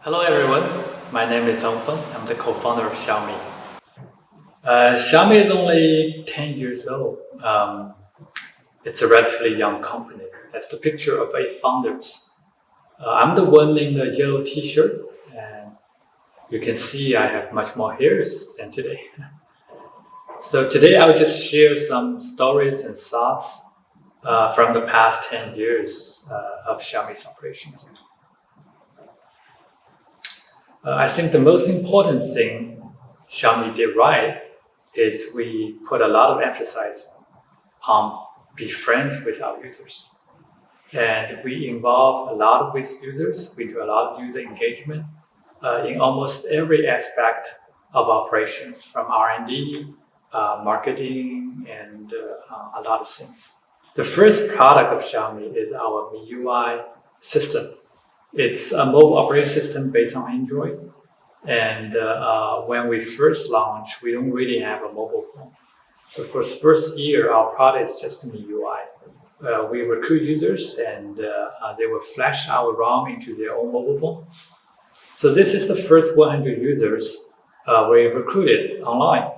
Hello everyone, my name is Hong Feng. I'm the co-founder of Xiaomi. Xiaomi is only 10 years old. It's a relatively young company. That's the picture of 8 founders. I'm the one in the yellow t-shirt, and you can see I have much more hairs than today. So today I'll just share some stories and thoughts from the past 10 years of Xiaomi's operations. I think the most important thing Xiaomi did right is we put a lot of emphasis on be friends with our users. And we involve a lot with users. We do a lot of user engagement in almost every aspect of operations, from R&D, marketing, and a lot of things. The first product of Xiaomi is our MIUI system. It's a mobile operating system based on Android. And when we first launched, we don't really have a mobile phone. So for the first year, our product is just MIUI. We recruit users and they will flash our ROM into their own mobile phone. So this is the first 100 users we recruited online.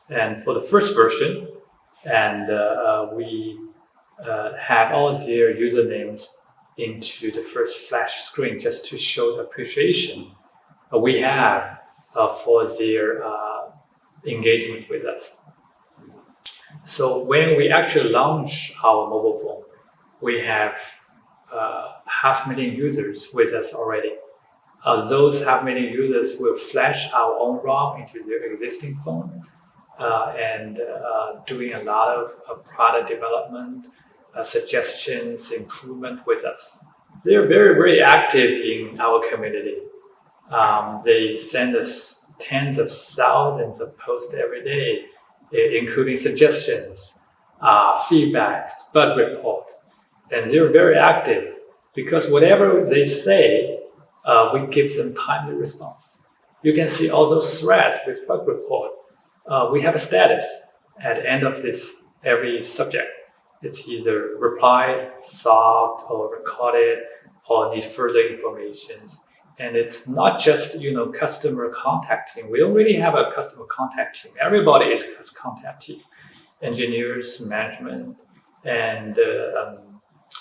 And for the first version, and we have all their usernames into the first flash screen just to show the appreciation we have for their engagement with us. So when we actually launch our mobile phone, we have 500,000 users with us already. Those 500,000 users will flash our own ROM into their existing phone and doing a lot of product development, suggestions, improvement with us. They're very, very active in our community. They send us tens of thousands of posts every day, including suggestions, feedbacks, bug report. And they're very active because whatever they say, we give them timely response. You can see all those threads with bug report. We have a status at the end of this every subject. It's either replied, solved, or recorded, or need further information. And it's not just customer contact team. We don't really have a customer contact team. Everybody is a contact team, engineers, management, and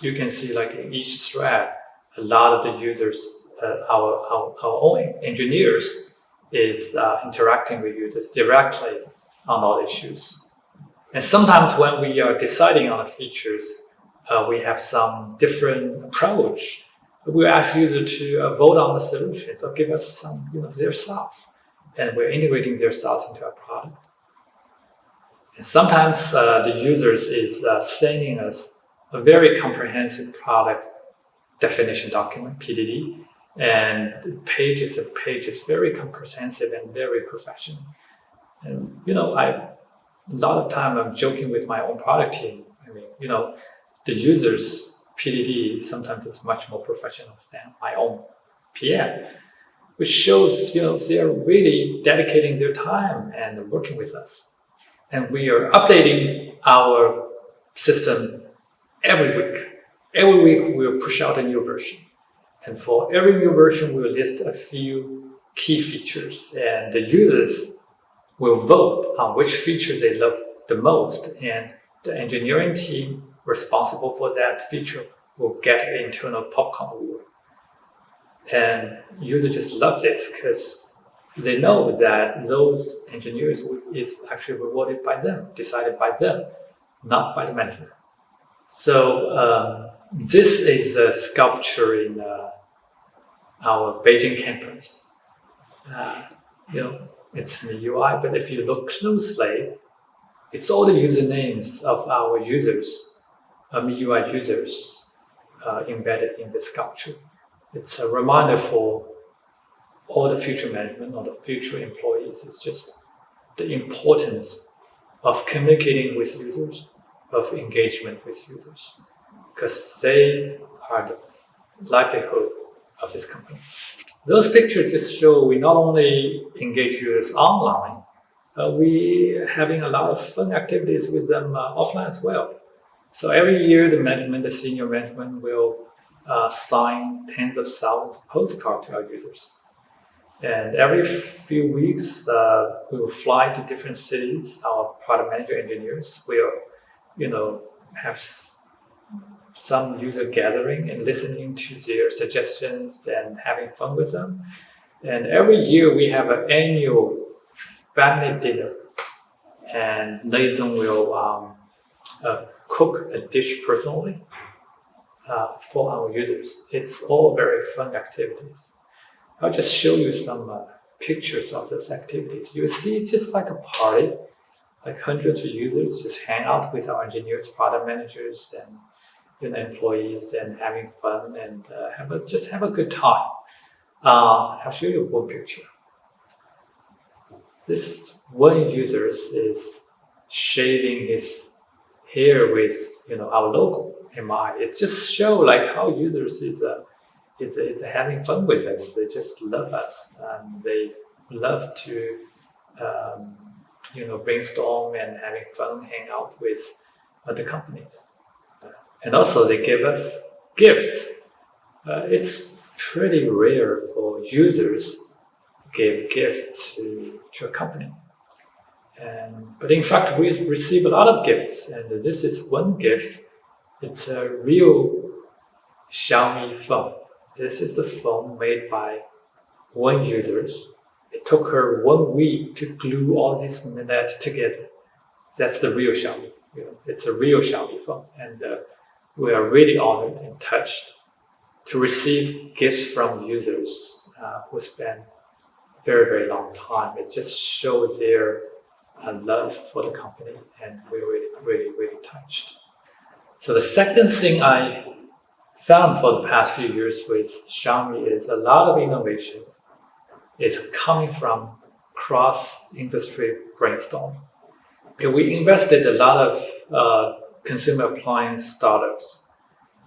you can see like in each thread, a lot of the users, our own engineers is interacting with users directly on all issues. And sometimes when we are deciding on the features, we have some different approach. We ask users to vote on the solutions or give us some, their thoughts, and we're integrating their thoughts into our product. And sometimes the users is sending us a very comprehensive product definition document (PDD), and pages and pages, very comprehensive and very professional. And a lot of time I'm joking with my own product team. The users' PDD sometimes it's much more professional than my own PM, which shows they are really dedicating their time and working with us. And we are updating our system every week. Every week we'll push out a new version. And for every new version, we'll list a few key features, and the users will vote on which features they love the most, and the engineering team responsible for that feature will get an internal popcorn reward. And users just love this because they know that those engineers is actually rewarded by them, decided by them, not by the management. So this is a sculpture in our Beijing campus. It's in the UI, but if you look closely, it's all the usernames of our users, MIUI users, embedded in the sculpture. It's a reminder for all the future management or the future employees. It's just the importance of communicating with users, of engagement with users, because they are the livelihood of this company. Those pictures just show we not only engage users online, we having a lot of fun activities with them offline as well. So every year, the senior management will sign tens of thousands of postcards to our users. And every few weeks, we will fly to different cities. Our product manager engineers will, have some user gathering and listening to their suggestions and having fun with them. And every year we have an annual family dinner, and Nathan will cook a dish personally for our users. It's all very fun activities. I'll just show you some pictures of those activities. You see, it's just like a party, like hundreds of users just hang out with our engineers, product managers, and employees, and having fun and have a good time. I'll show you one picture. This one user is shaving his hair with our logo in mind. It's just show like how users is having fun with us. They just love us, and they love to brainstorm and having fun, hang out with other companies. And also they give us gifts. It's pretty rare for users to give gifts to a company. But in fact, we receive a lot of gifts, and this is one gift. It's a real Xiaomi phone. This is the phone made by one user. It took her 1 week to glue all these minutes together. That's the real Xiaomi. It's a real Xiaomi phone, and we are really honored and touched to receive gifts from users who spend very, very long time. It just shows their love for the company, and we're really, really, really touched. So the second thing I found for the past few years with Xiaomi is a lot of innovations is coming from cross-industry brainstorm. Okay, we invested a lot of consumer appliance startups,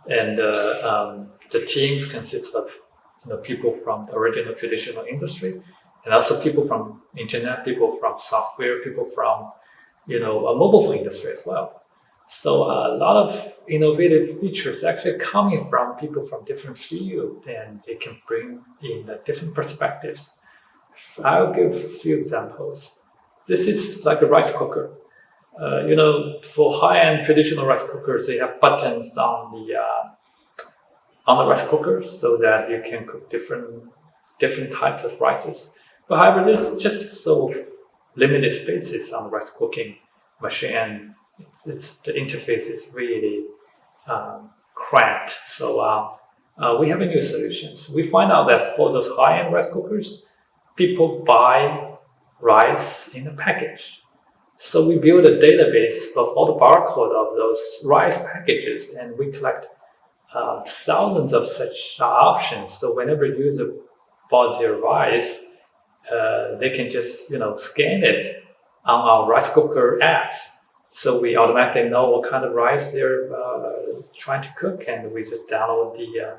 and the teams consist of people from the original traditional industry, and also people from internet, people from software, people from a mobile phone industry as well. So a lot of innovative features actually coming from people from different fields, and they can bring in different perspectives. I'll give a few examples. This is like a rice cooker. For high-end traditional rice cookers, they have buttons on the rice cookers so that you can cook different types of rices. But however, there's just so limited spaces on the rice cooking machine, and the interface is really cramped. So we have a new solution. So we find out that for those high-end rice cookers, people buy rice in a package. So we build a database of all the barcode of those rice packages, and we collect thousands of such options. So whenever a user bought their rice, they can just scan it on our rice cooker apps. So we automatically know what kind of rice they're trying to cook, and we just download the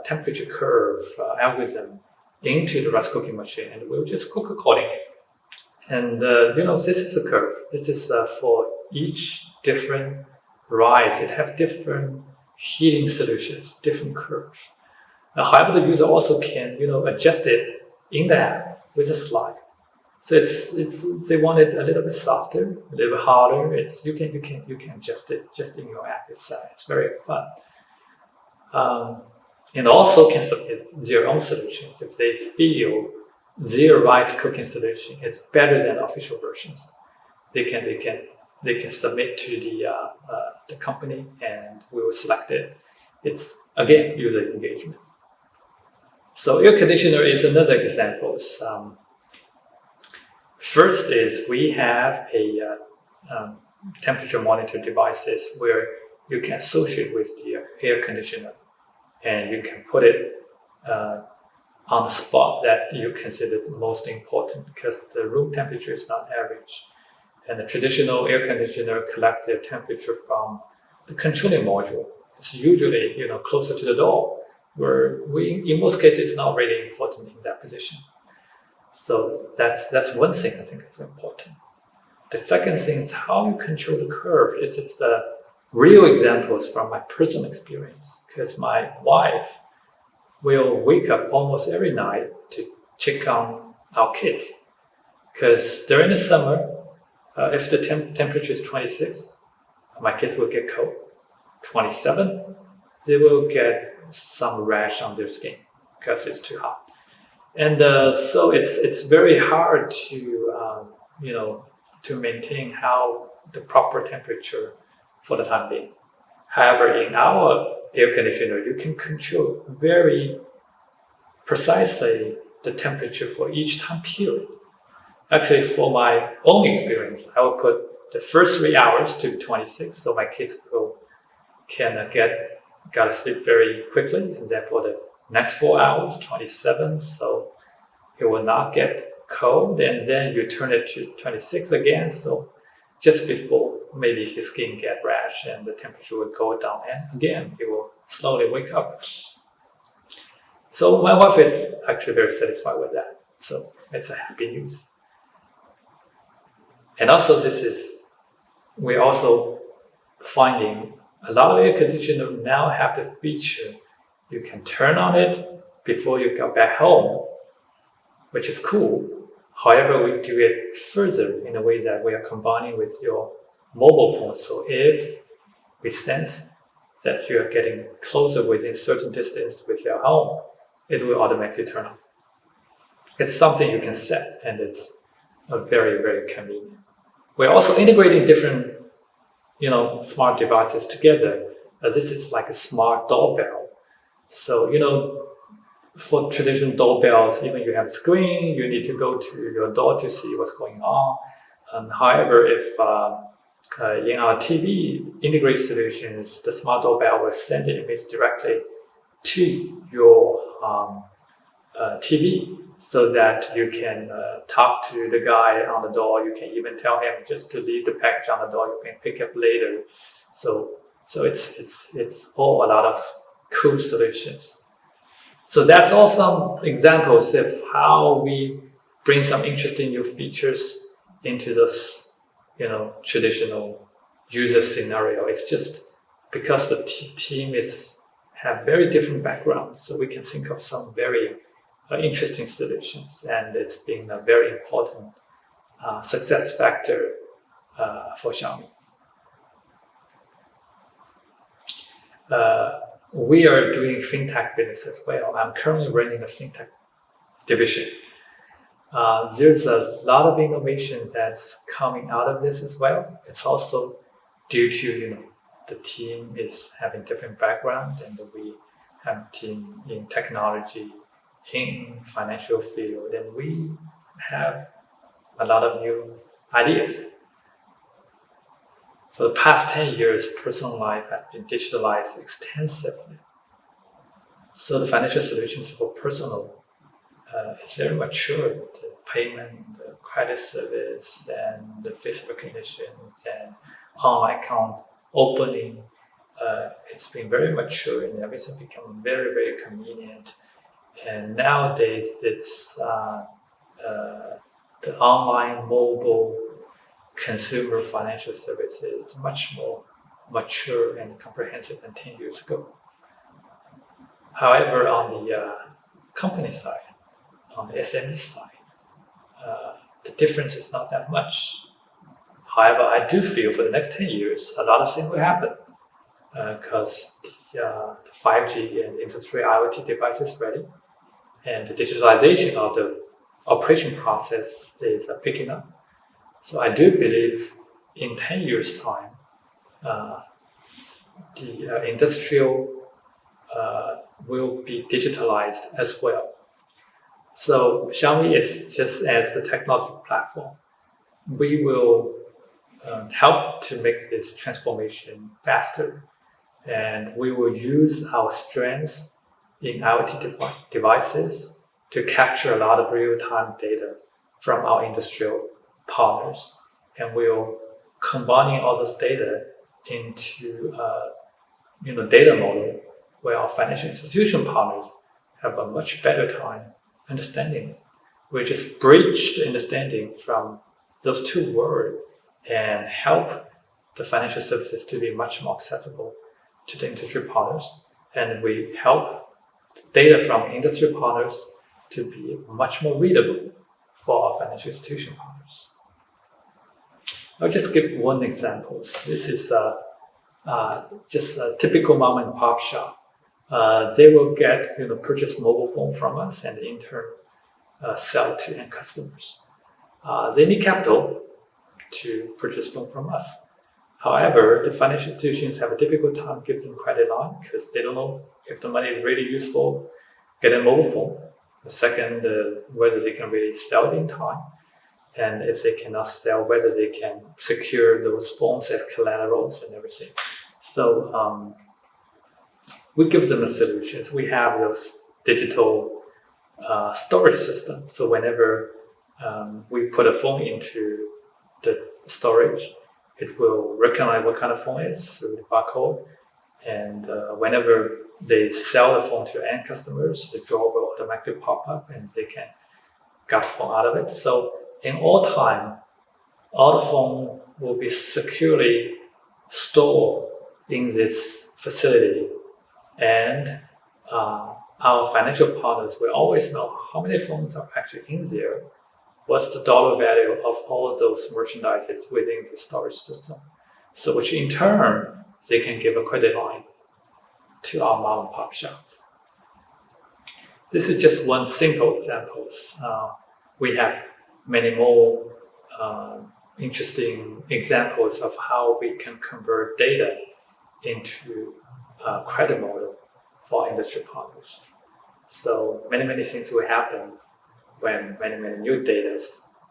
temperature curve algorithm into the rice cooking machine, and we'll just cook accordingly. And this is the curve. This is for each different rice. It has different heating solutions, different curves. However, the user also can adjust it in the app with a slide. So it's they want it a little bit softer, a little bit harder. You can adjust it just in your app. It's very fun. And also can submit their own solutions if they feel their rice cooking solution is better than official versions. They can submit to the company, and we will select it. It's again user engagement. So air conditioner is another example. First is we have a temperature monitor devices where you can associate with the air conditioner, and you can put it on the spot that you consider most important, because the room temperature is not average. And the traditional air conditioner collects their temperature from the controlling module. It's usually closer to the door, where in most cases it's not really important in that position. So that's one thing I think is important. The second thing is how you control the curve. It's real examples from my personal experience, because my wife will wake up almost every night to check on our kids. Because during the summer, if the temperature is 26, my kids will get cold. 27, they will get some rash on their skin because it's too hot. And so it's very hard to to maintain how the proper temperature for the time being. However, in our air conditioner, you can control very precisely the temperature for each time period. Actually, for my own experience, I will put the first 3 hours to 26, so my kids can get to sleep very quickly, and then for the next 4 hours, 27, so it will not get cold, and then you turn it to 26 again, so just before maybe his skin get rash and the temperature will go down, and again he will slowly wake up. So my wife is actually very satisfied with that, so it's a happy news. And also we're also finding a lot of air conditioners now have the feature you can turn on it before you go back home, which is cool. However, we do it further in a way that we are combining with your mobile phone. So if we sense that you are getting closer within certain distance with your home, it will automatically turn on. It's something you can set, and it's very, very convenient. We're also integrating different, smart devices together. This is like a smart doorbell. So, for traditional doorbells, even you have a screen, you need to go to your door to see what's going on. However, if in our TV integrated solutions, the smart doorbell will send the image directly to your TV, so that you can talk to the guy on the door. You can even tell him just to leave the package on the door. You can pick up later. So it's all a lot of cool solutions. So that's all some examples of how we bring some interesting new features into this, traditional user scenario. It's just because the team have very different backgrounds, so we can think of some very interesting solutions, and it's been a very important success factor for Xiaomi. We are doing Fintech Business as well. I'm currently running the Fintech division. There's a lot of innovations that's coming out of this as well. It's also due to, the team is having different background, and we have a team in technology, in financial field, and we have a lot of new ideas. For the past 10 years, personal life has been digitalized extensively. So the financial solutions for personal is very mature. The payment, the credit service, and the face recognitions, and online account opening, it's been very mature, and everything become very, very convenient. And nowadays, it's the online mobile consumer financial services much more mature and comprehensive than 10 years ago. However, on the company side, on the SME side, the difference is not that much. However, I do feel for the next 10 years, a lot of things will happen because the 5G and industrial IoT device is ready, and the digitalization of the operation process is picking up. So I do believe in 10 years' time, the industrial will be digitalized as well. So Xiaomi is just as the technology platform. We will help to make this transformation faster, and we will use our strengths in IoT devices to capture a lot of real-time data from our industrial partners, and we'll combining all those data into data model where our financial institution partners have a much better time understanding. We just bridge the understanding from those two words and help the financial services to be much more accessible to the industry partners, and we help data from industry partners to be much more readable for our financial institution partners. I'll just give one example. This is just a typical mom and pop shop. They will get purchase mobile phone from us and in turn sell to end customers. They need capital to purchase phone from us. However, the financial institutions have a difficult time giving them credit line because they don't know if the money is really useful, get a mobile phone. The second, whether they can really sell it in time. And if they cannot sell, whether they can secure those phones as collaterals and everything. So we give them a solution. We have those digital storage systems. So whenever we put a phone into the storage, it will recognize what kind of phone it is with the barcode. And whenever they sell the phone to end customers, the drawer will automatically pop up and they can get the phone out of it. So in all time, all the phone will be securely stored in this facility. And our financial partners will always know how many phones are actually in there, what's the dollar value of all those merchandises within the storage system. So which in turn, they can give a credit line to our mom and pop shops. This is just one simple example. We have many more interesting examples of how we can convert data into a credit model for industry partners. So many things will happen when many new data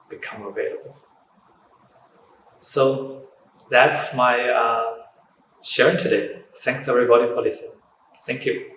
become available. So that's my sharing today. Thanks everybody for listening. Thank you.